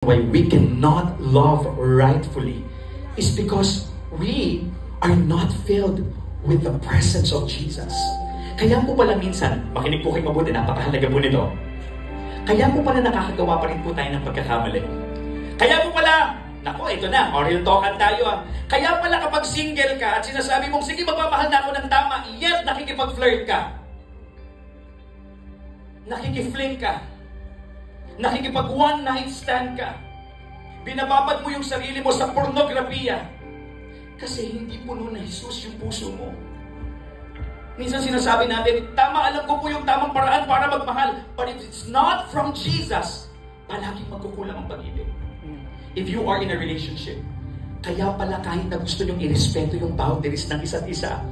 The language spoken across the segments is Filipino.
Why we cannot love rightfully is because we are not filled with the presence of Jesus. Kaya po pala minsan, makinig po kayo mabuti, napakahalaga po nito. Kaya po pala nakakagawa pa rin po tayo ng pagkakamali. Kaya po pala, naku, ito na, real talkan tayo ah. Kaya pala kapag single ka at sinasabi mong, sige magmamahal na ako ng tama, yet nakikipag-flirt ka. Nakikifling ka. Nakikipag one night stand ka. Binababad mo yung sarili mo sa pornografiya. Kasi hindi puno na Jesus yung puso mo. Minsan sinasabi natin, tama, alam ko po yung tamang paraan para magmahal. But if it's not from Jesus, palaging magkukulang ang pag-ibig. If you are in a relationship, kaya pala kahit na gusto nyong irespeto yung boundaries ng isa't isa,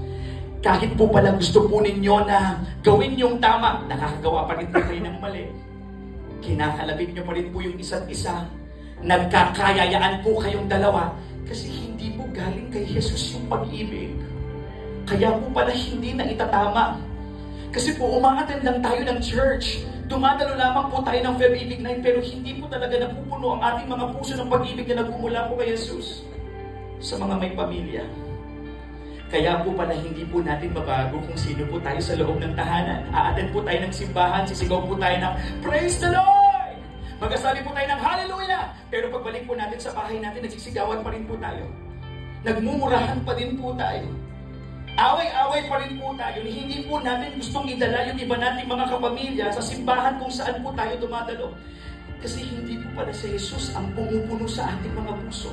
kahit po pala gusto po ninyo na gawin yung tama, nakakagawa pa rin po kayo ng mali. Kinakalabit nyo pa rin po yung isa't isa. Nagkakayayaan po kayong dalawa kasi hindi po galing kay Jesus yung pag-ibig. Kaya po pala hindi na itatama. Kasi po umaattend lang tayo ng church. Dumadalo lamang po tayo ng Feb-Ibig Night pero hindi po talaga napupuno ang ating mga puso ng pag-ibig na nagmumula po kay Jesus sa mga may pamilya. Kaya po pala hindi po natin mabago kung sino po tayo sa loob ng tahanan. Aattend po tayo ng simbahan, sisigaw po tayo ng Praise the Lord! Magsasabi po tayo ng Hallelujah! Pero pagbalik po natin sa bahay natin, nagsisigawan pa rin po tayo. Nagmumurahan pa din po tayo. Away-away pa rin po tayo. Hindi po natin gustong idala yung iba nating mga kapamilya sa simbahan kung saan po tayo dumadalo. Kasi hindi po pala si Jesus ang pumupuno sa ating mga puso.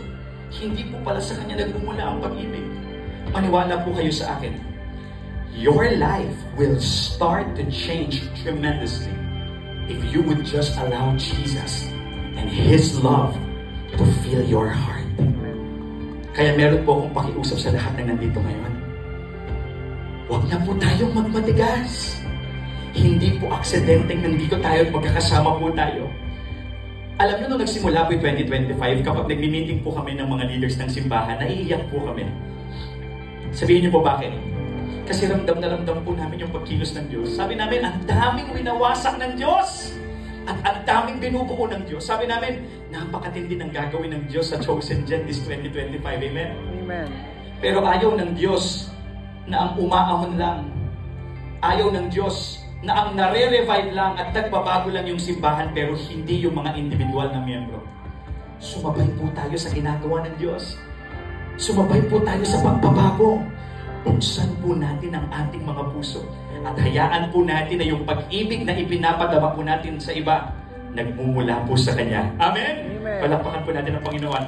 Hindi po pala sa Kanya nagmumula ang pag-ibig. Maniwala po kayo sa akin. Your life will start to change tremendously if you would just allow Jesus and His love to fill your heart. Kaya meron po akong pakiusap sa lahat ng nandito ngayon. Huwag na po tayong magmatigas. Hindi po aksidenteng nandito tayo at magkakasama po tayo. Alam niyo, nung nagsimula po yung 2025, kapag nagmi-meeting po kami ng mga leaders ng simbahan, naiiyak po kami. Sabihin niyo po bakit? Kasi ramdam na ramdam po namin yung pagkilos ng Diyos. Sabi namin, ang daming winawasak ng Diyos. At ang daming binubuo ng Diyos. Sabi namin, napakatindi ng gagawin ng Diyos sa Chosen Gen this 2025. Amen? Amen. Pero ayaw ng Diyos na ang umaahon lang. Ayaw ng Diyos na ang nare-revive lang at nagbabago lang yung simbahan pero hindi yung mga individual na miyembro. Sumabay po tayo sa ginagawa ng Diyos. Sumabay po tayo sa pagbabago. Buksan po natin ang ating mga puso. At hayaan po natin na yung pag-ibig na ipinapadama po natin sa iba, nagmumula po sa Kanya. Amen? Amen. Palakpakan po natin ang Panginoon.